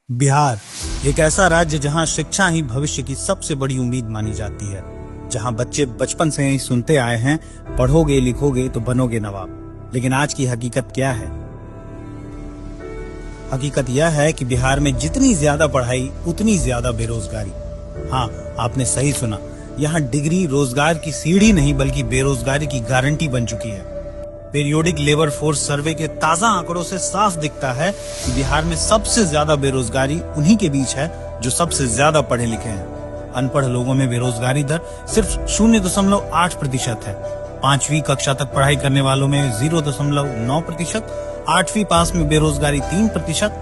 बिहार एक ऐसा राज्य जहां शिक्षा ही भविष्य की सबसे बड़ी उम्मीद मानी जाती है। जहां बच्चे बचपन से ही सुनते आए हैं, पढ़ोगे लिखोगे तो बनोगे नवाब। लेकिन आज की हकीकत क्या है? हकीकत यह है कि बिहार में जितनी ज्यादा पढ़ाई उतनी ज्यादा बेरोजगारी। हाँ, आपने सही सुना। यहाँ डिग्री रोजगार की सीढ़ी नहीं बल्कि बेरोजगारी की गारंटी बन चुकी है। पीरियोडिक लेबर फोर्स सर्वे के ताजा आंकड़ों से साफ दिखता है कि बिहार में सबसे ज्यादा बेरोजगारी उन्हीं के बीच है जो सबसे ज्यादा पढ़े लिखे हैं। अनपढ़ लोगों में बेरोजगारी दर सिर्फ 0.8% है। 5वीं कक्षा तक पढ़ाई करने वालों में 0.9%, 8वीं पास में बेरोजगारी 3%,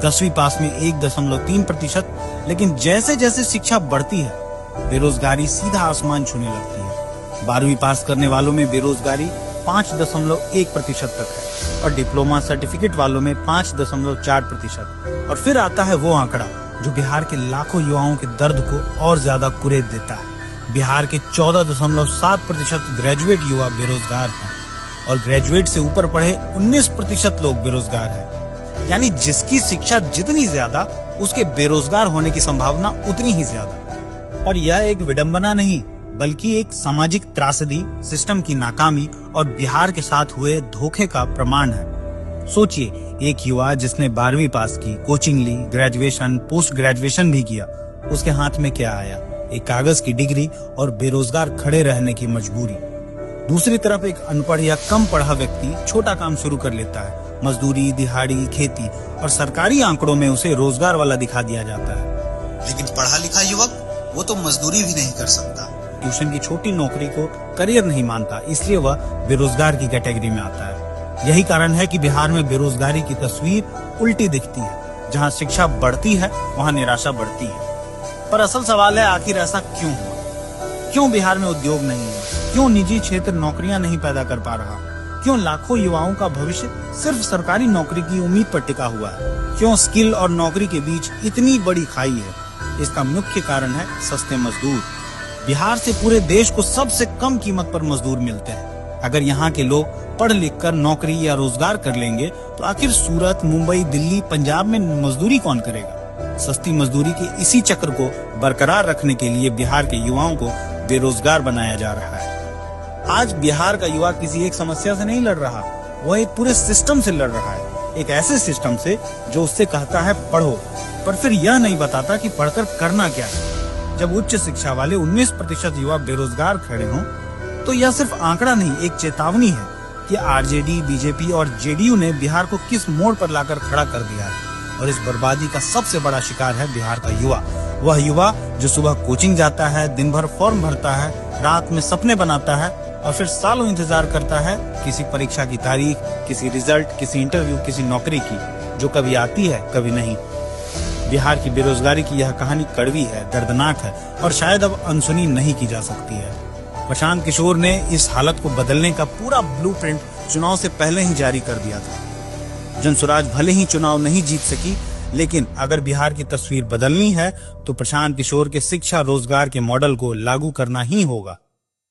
10वीं पास में 1.3%। लेकिन जैसे जैसे शिक्षा बढ़ती है, बेरोजगारी सीधा आसमान छूने लगती है। 12वीं पास करने वालों में बेरोजगारी 5.1% तक है और डिप्लोमा सर्टिफिकेट वालों में 5.4%। और फिर आता है वो आंकड़ा जो बिहार के लाखों युवाओं के दर्द को और ज्यादा कुरेद देता है। बिहार के 14.7% ग्रेजुएट युवा बेरोजगार हैं और ग्रेजुएट से ऊपर पढ़े 19% लोग बेरोजगार हैं। यानी जिसकी शिक्षा जितनी ज्यादा, उसके बेरोजगार होने की संभावना उतनी ही ज्यादा। और यह एक विडंबना नहीं बल्कि एक सामाजिक त्रासदी, सिस्टम की नाकामी और बिहार के साथ हुए धोखे का प्रमाण है। सोचिए, एक युवा जिसने 12वीं पास की, कोचिंग ली, ग्रेजुएशन, पोस्ट ग्रेजुएशन भी किया, उसके हाथ में क्या आया? एक कागज की डिग्री और बेरोजगार खड़े रहने की मजबूरी। दूसरी तरफ एक अनपढ़ या कम पढ़ा व्यक्ति छोटा काम शुरू कर लेता है, मजदूरी, दिहाड़ी, खेती, और सरकारी आंकड़ों में उसे रोजगार वाला दिखा दिया जाता है। लेकिन पढ़ा लिखा युवक, वो तो मजदूरी भी नहीं कर सकता, ट्यूशन की छोटी नौकरी को करियर नहीं मानता, इसलिए वह बेरोजगार की कैटेगरी में आता है। यही कारण है कि बिहार में बेरोजगारी की तस्वीर उल्टी दिखती है। जहां शिक्षा बढ़ती है, वहां निराशा बढ़ती है। पर असल सवाल है, आखिर ऐसा क्यों हुआ? क्यों बिहार में उद्योग नहीं है? क्यों निजी क्षेत्र नौकरियां नहीं पैदा कर पा रहा? क्यों लाखों युवाओं का भविष्य सिर्फ सरकारी नौकरी की उम्मीद पर टिका हुआ है? क्यों स्किल और नौकरी के बीच इतनी बड़ी खाई है? इसका मुख्य कारण है सस्ते मजदूर। बिहार से पूरे देश को सबसे कम कीमत पर मजदूर मिलते हैं। अगर यहाँ के लोग पढ़ लिख कर नौकरी या रोजगार कर लेंगे तो आखिर सूरत, मुंबई, दिल्ली, पंजाब में मजदूरी कौन करेगा? सस्ती मजदूरी के इसी चक्र को बरकरार रखने के लिए बिहार के युवाओं को बेरोजगार बनाया जा रहा है। आज बिहार का युवा किसी एक समस्या से नहीं लड़ रहा, वह एक पूरे सिस्टम से लड़ रहा है। एक ऐसे सिस्टम से जो उससे कहता है पढ़ो, पर फिर यह नहीं बताता कि पढ़कर करना क्या है। जब उच्च शिक्षा वाले 19% युवा बेरोजगार खड़े हों, तो यह सिर्फ आंकड़ा नहीं, एक चेतावनी है कि आरजेडी, बीजेपी और जेडीयू ने बिहार को किस मोड़ पर लाकर खड़ा कर दिया है। और इस बर्बादी का सबसे बड़ा शिकार है बिहार का युवा। वह युवा जो सुबह कोचिंग जाता है, दिन भर फॉर्म भरता है, रात में सपने बनाता है और फिर सालों इंतजार करता है किसी परीक्षा की तारीख, किसी रिजल्ट, किसी इंटरव्यू, किसी नौकरी की, जो कभी आती है कभी नहीं। बिहार की बेरोजगारी की यह कहानी कड़वी है, दर्दनाक है और शायद अब अनसुनी नहीं की जा सकती है। प्रशांत किशोर ने इस हालत को बदलने का पूरा ब्लूप्रिंट चुनाव से पहले ही जारी कर दिया था। जनसुराज भले ही चुनाव नहीं जीत सकी, लेकिन अगर बिहार की तस्वीर बदलनी है तो प्रशांत किशोर के शिक्षा रोजगार के मॉडल को लागू करना ही होगा।